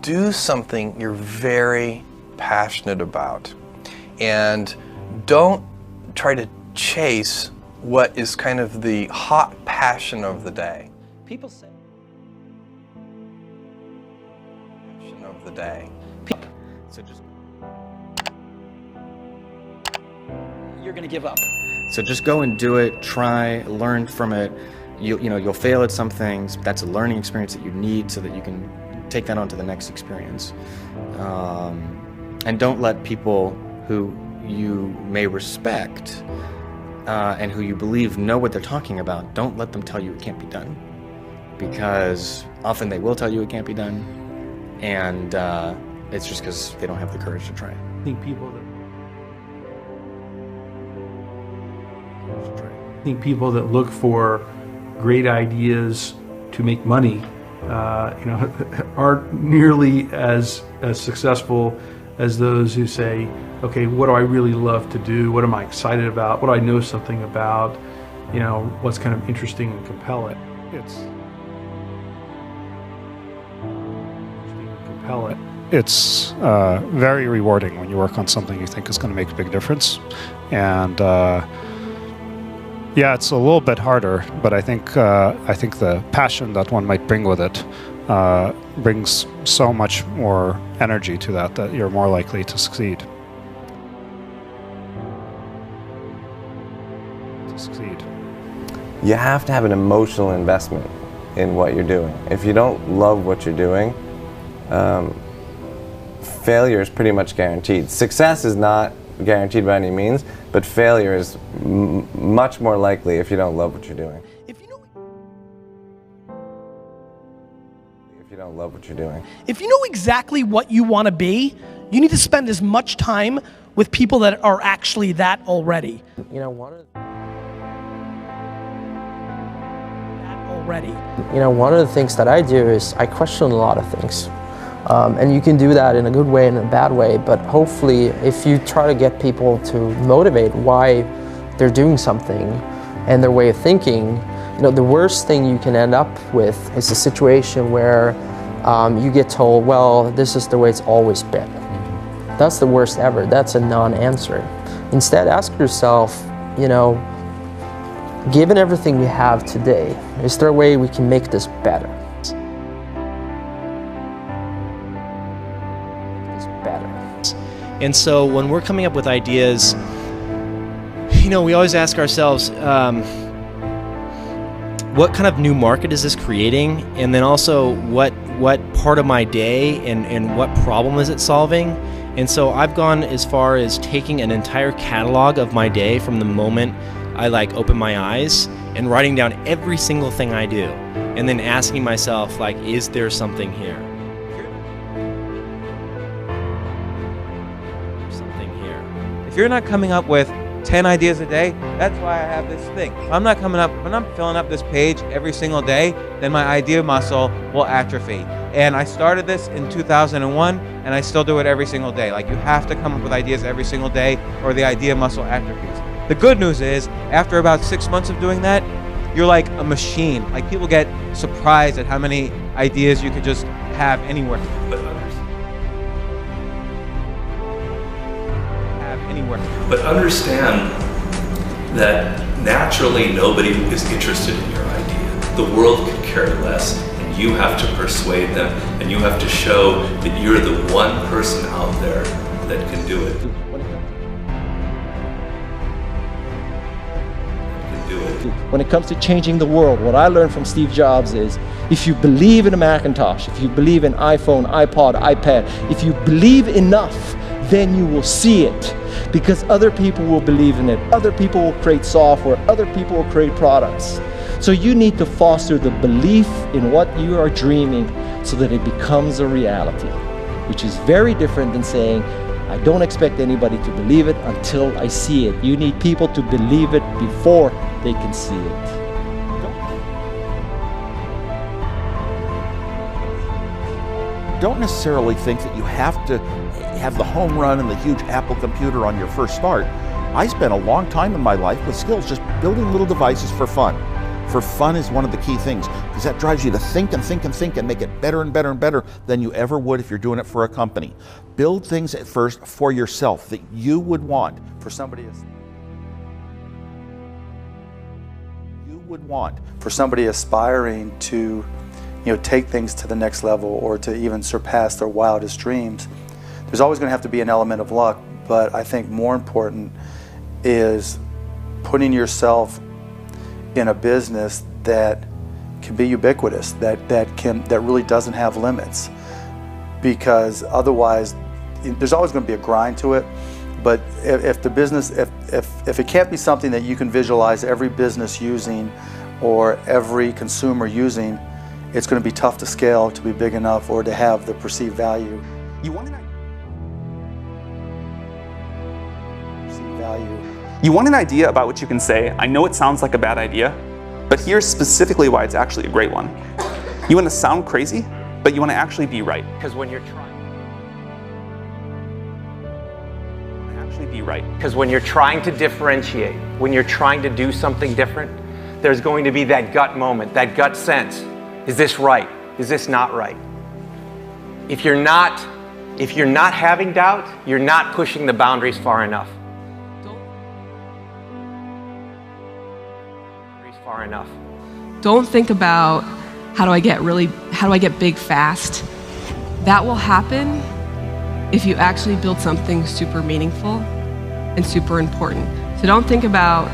do something you're very passionate about. And don't try to chase what is kind of the hot passion of the day. People say. Passion of the day. So just. You're going to give up. So just go and do it, try, learn from it. You'll fail at some things. That's a learning experience that you need so that you can take that on to the next experience. And don't let people who you may respect and who you believe know what they're talking about, don't let them tell you it can't be done. Because often they will tell you it can't be done, and it's just because they don't have the courage to try it. I think people that look for great ideas to make money, aren't nearly as successful as those who say, okay, what do I really love to do? What am I excited about? What do I know something about? What's kind of interesting and compelling? It's very rewarding when you work on something you think is going to make a big difference. And yeah, it's a little bit harder, but I think the passion that one might bring with it brings so much more energy to that you're more likely to succeed. You have to have an emotional investment in what you're doing. If you don't love what you're doing, failure is pretty much guaranteed. Success is not guaranteed by any means, but failure is much more likely if you don't love what you're doing. If you don't love what you're doing. If you know exactly what you want to be, you need to spend as much time with people that are actually that already. One of the things that I do is I question a lot of things. And you can do that in a good way and in a bad way, but hopefully if you try to get people to motivate why they're doing something and their way of thinking, the worst thing you can end up with is a situation where you get told, well, this is the way it's always been. That's the worst ever. That's a non-answer. Instead, ask yourself, given everything we have today, is there a way we can make this better? And so when we're coming up with ideas, we always ask ourselves, what kind of new market is this creating? And then also what part of my day and what problem is it solving? And so I've gone as far as taking an entire catalog of my day from the moment I open my eyes and writing down every single thing I do. And then asking myself, is there something here? If you're not coming up with 10 ideas a day, that's why I have this thing. If I'm not filling up this page every single day, then my idea muscle will atrophy. And I started this in 2001, and I still do it every single day. You have to come up with ideas every single day, or the idea muscle atrophies. The good news is, after about 6 months of doing that, you're like a machine. People get surprised at how many ideas you could just have anywhere. But understand that naturally nobody is interested in your idea. The world could care less, and you have to persuade them, and you have to show that you're the one person out there that can do it. When it comes to changing the world, what I learned from Steve Jobs is, if you believe in a Macintosh, if you believe in iPhone, iPod, iPad, if you believe enough, then you will see it. Because other people will believe in it. Other people will create software. Other people will create products. So you need to foster the belief in what you are dreaming so that it becomes a reality, which is very different than saying, I don't expect anybody to believe it until I see it. You need people to believe it before they can see it. Don't necessarily think that you have to have the home run and the huge Apple computer on your first start. I spent a long time in my life with skills just building little devices for fun. for fun is one of the key things, because that drives you to think and think and think and make it better and better and better than you ever would if you're doing it for a company. Build things at first for yourself that you would want for somebody aspiring to, take things to the next level or to even surpass their wildest dreams. There's always going to have to be an element of luck, but I think more important is putting yourself in a business that can be ubiquitous, that really doesn't have limits. Because otherwise, there's always going to be a grind to it. But if the business, if it can't be something that you can visualize every business using or every consumer using, it's going to be tough to scale to be big enough or to have the perceived value. You want an idea about what you can say. I know it sounds like a bad idea, but here's specifically why it's actually a great one. You want to sound crazy, but you want to actually be right. Because when you're trying to differentiate, when you're trying to do something different, there's going to be that gut moment, that gut sense. Is this right? Is this not right? If you're not having doubt, you're not pushing the boundaries far enough. Don't think about how do I get big fast. That will happen if you actually build something super meaningful and super important. So don't think about,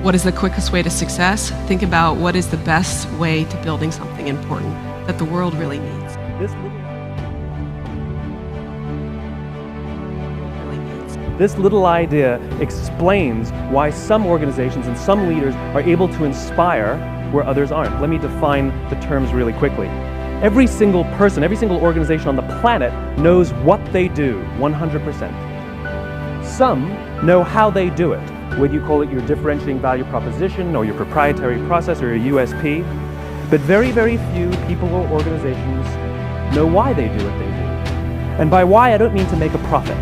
what is the quickest way to success? Think about what is the best way to building something important that the world really needs. This little idea explains why some organizations and some leaders are able to inspire where others aren't. Let me define the terms really quickly. Every single person, every single organization on the planet knows what they do 100%. Some know how they do it, whether you call it your differentiating value proposition or your proprietary process or your USP. But very, very few people or organizations know why they do what they do. And by why, I don't mean to make a profit.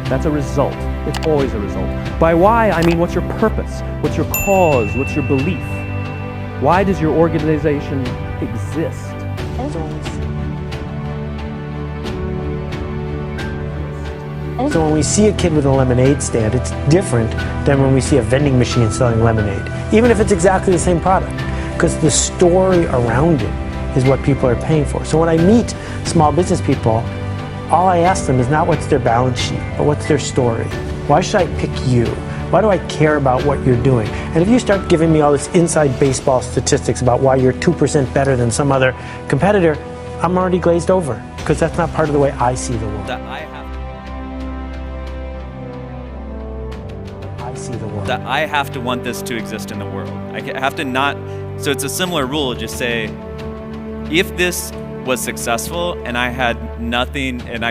That's a result. It's always a result. By why, I mean what's your purpose? What's your cause? What's your belief? Why does your organization exist? So when we see a kid with a lemonade stand, it's different than when we see a vending machine selling lemonade, even if it's exactly the same product, because the story around it is what people are paying for. So when I meet small business people, all I ask them is not what's their balance sheet, but what's their story. Why should I pick you? Why do I care about what you're doing? And if you start giving me all this inside baseball statistics about why you're 2% better than some other competitor, I'm already glazed over, because that's not part of the way I see the world. That I have to want this to exist in the world. I have to not, so it's a similar rule, just say, if this was successful and I had nothing and I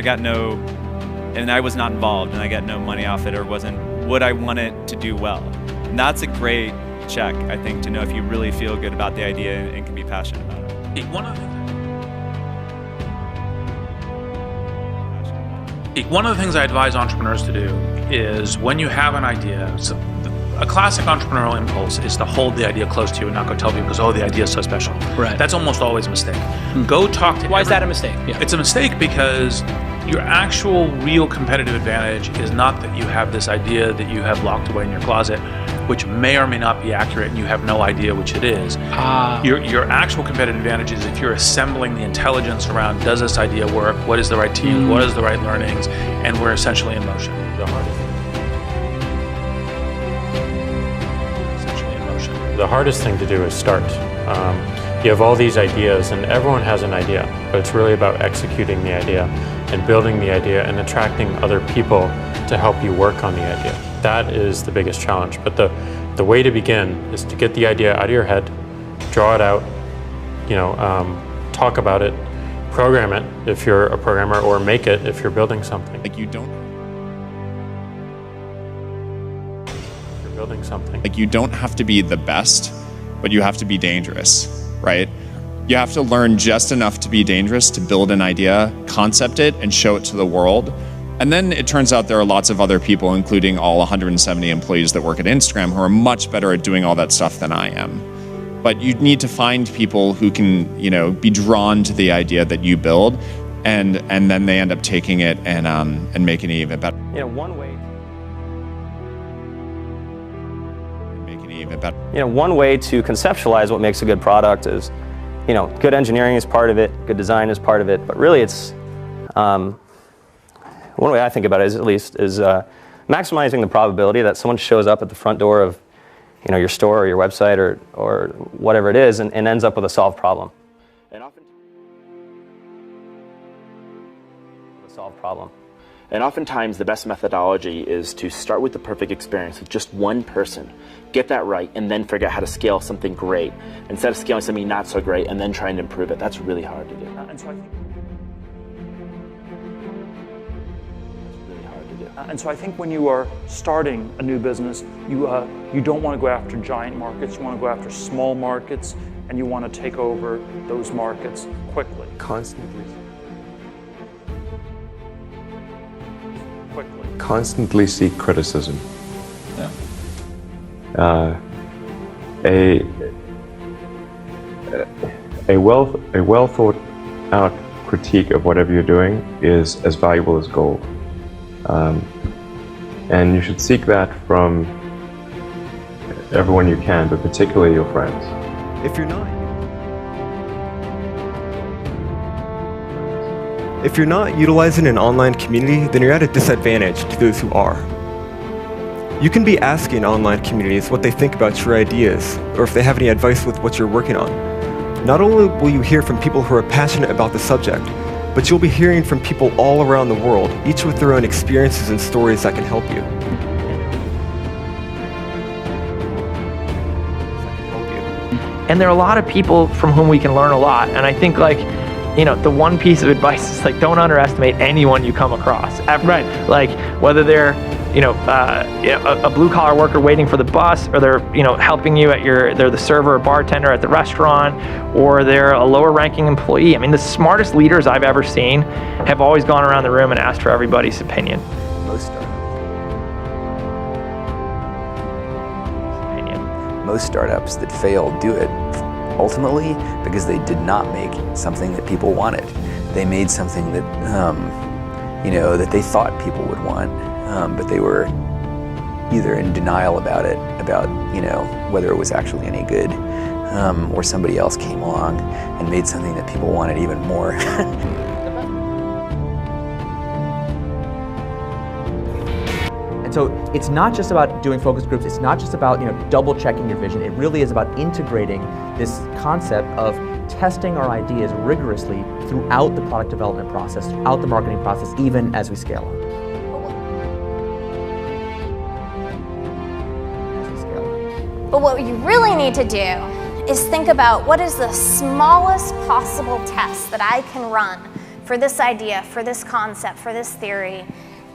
was not involved and I got no money off it or would I want it to do well? And that's a great check, I think, to know if you really feel good about the idea and can be passionate about it. One of the things I advise entrepreneurs to do is when you have an idea, a classic entrepreneurial impulse is to hold the idea close to you and not go tell people because, the idea is so special. Right. That's almost always a mistake. Go talk to Why is that a mistake? Yeah. It's a mistake because your actual real competitive advantage is not that you have this idea that you have locked away in your closet, which may or may not be accurate and you have no idea which it is. Your actual competitive advantage is if you're assembling the intelligence around, does this idea work? What is the right team? What is the right learnings? And we're essentially in motion. The hardest thing to do is start. You have all these ideas and everyone has an idea, but it's really about executing the idea and building the idea and attracting other people to help you work on the idea. That is the biggest challenge. But the way to begin is to get the idea out of your head, draw it out, talk about it, program it if you're a programmer, or make it if you're building something. You don't have to be the best, but you have to be dangerous, right? You have to learn just enough to be dangerous to build an idea, concept it, and show it to the world. And then it turns out there are lots of other people, including all 170 employees that work at Instagram, who are much better at doing all that stuff than I am. But you need to find people who can, be drawn to the idea that you build, and then they end up taking it and making it even better. One way. Even one way to conceptualize what makes a good product is, good engineering is part of it, good design is part of it, but really it's, one way I think about it is maximizing the probability that someone shows up at the front door of, your store or your website or whatever it is and ends up with a solved problem. And oftentimes the best methodology is to start with the perfect experience with just one person, get that right, and then figure out how to scale something great instead of scaling something not so great and then trying to improve it. That's really hard to do. And so I think when you are starting a new business, you don't want to go after giant markets. You want to go after small markets, and you want to take over those markets quickly. Constantly seek criticism. A well thought out critique of whatever you're doing is as valuable as gold. And you should seek that from everyone you can, but particularly your friends. If you're not utilizing an online community, then you're at a disadvantage to those who are. You can be asking online communities what they think about your ideas, or if they have any advice with what you're working on. Not only will you hear from people who are passionate about the subject, but you'll be hearing from people all around the world, each with their own experiences and stories that can help you. And there are a lot of people from whom we can learn a lot. And I think the one piece of advice is don't underestimate anyone you come across. Right. Whether they're, a blue collar worker waiting for the bus, or they're, helping you they're the server or bartender at the restaurant, or they're a lower ranking employee. I mean, the smartest leaders I've ever seen have always gone around the room and asked for everybody's opinion. Most startups that fail do it ultimately because they did not make something that people wanted. They made something that, that they thought people would want, but they were either in denial about it, whether it was actually any good, or somebody else came along and made something that people wanted even more. And so it's not just about doing focus groups, it's not just about double checking your vision, it really is about integrating this concept of testing our ideas rigorously throughout the product development process, throughout the marketing process, even as we scale up. But what you really need to do is think about what is the smallest possible test that I can run for this idea, for this concept, for this theory,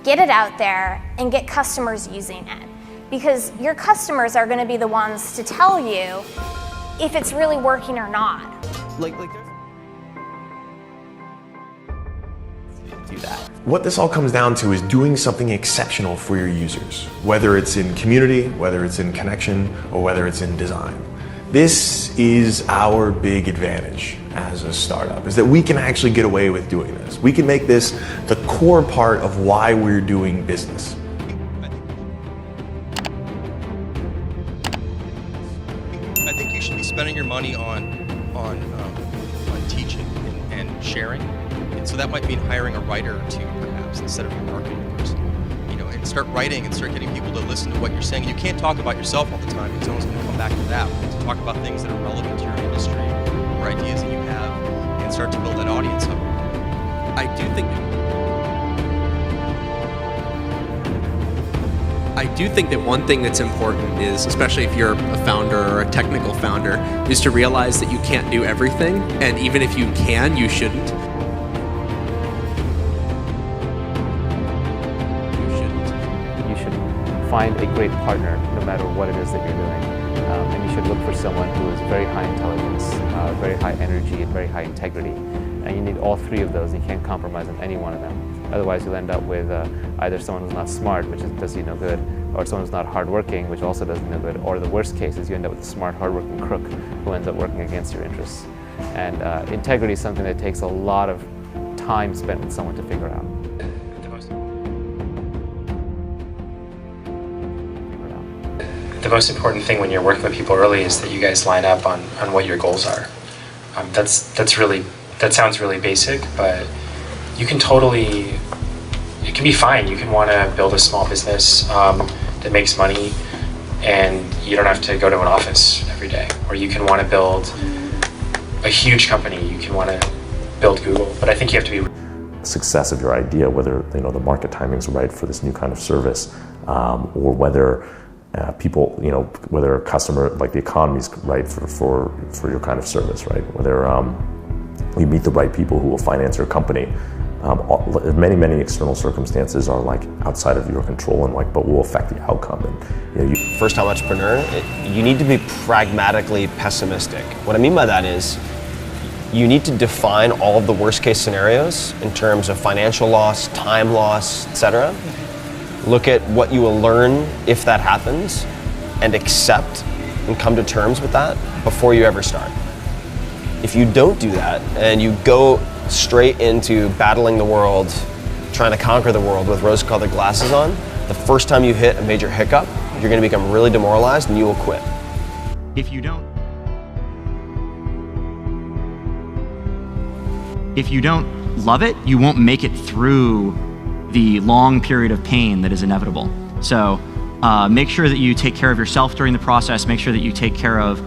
get it out there and get customers using it. Because your customers are going to be the ones to tell you if it's really working or not. Do that. What this all comes down to is doing something exceptional for your users, whether it's in community, whether it's in connection, or whether it's in design. This is our big advantage as a startup, is that we can actually get away with doing this. We can make this the core part of why we're doing business. I think you should be spending your money on teaching and sharing. And so that might mean hiring a writer or two, perhaps, instead of a marketing person. And start writing and start getting people to listen to what you're saying. You can't talk about yourself all the time because no one's going to come back to that. You have to talk about things that are relevant to your industry or ideas that you have and start to build that audience up. I do think that one thing that's important is, especially if you're a founder or a technical founder, is to realize that you can't do everything. And even if you can, you shouldn't. Find a great partner no matter what it is that you're doing. And you should look for someone who is very high intelligence, very high energy, and very high integrity. And you need all three of those. You can't compromise on any one of them. Otherwise, you'll end up with either someone who's not smart, which does you no good, or someone who's not hardworking, which also doesn't do good. Or the worst case is you end up with a smart, hardworking crook who ends up working against your interests. And integrity is something that takes a lot of time spent with someone to figure out. The most important thing when you're working with people early is that you guys line up on what your goals are. That sounds really basic, but you can totally, it can be fine. You can want to build a small business that makes money and you don't have to go to an office every day. Or you can want to build a huge company. You can want to build Google, but I think you have to be success of your idea, whether the market timing is right for this new kind of service, or whether people, whether a customer, like the economy is right for your kind of service, right? Whether you meet the right people who will finance your company. Many external circumstances are like outside of your control and but will affect the outcome. And first-time entrepreneur, you need to be pragmatically pessimistic. What I mean by that is you need to define all of the worst-case scenarios in terms of financial loss, time loss, etc. Look at what you will learn if that happens and accept and come to terms with that before you ever start. If you don't do that and you go straight into battling the world, trying to conquer the world with rose-colored glasses on, the first time you hit a major hiccup, you're going to become really demoralized and you will quit. If you don't love it, you won't make it through the long period of pain that is inevitable. So make sure that you take care of yourself during the process. Make sure that you take care of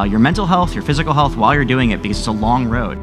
your mental health, your physical health while you're doing it, because it's a long road.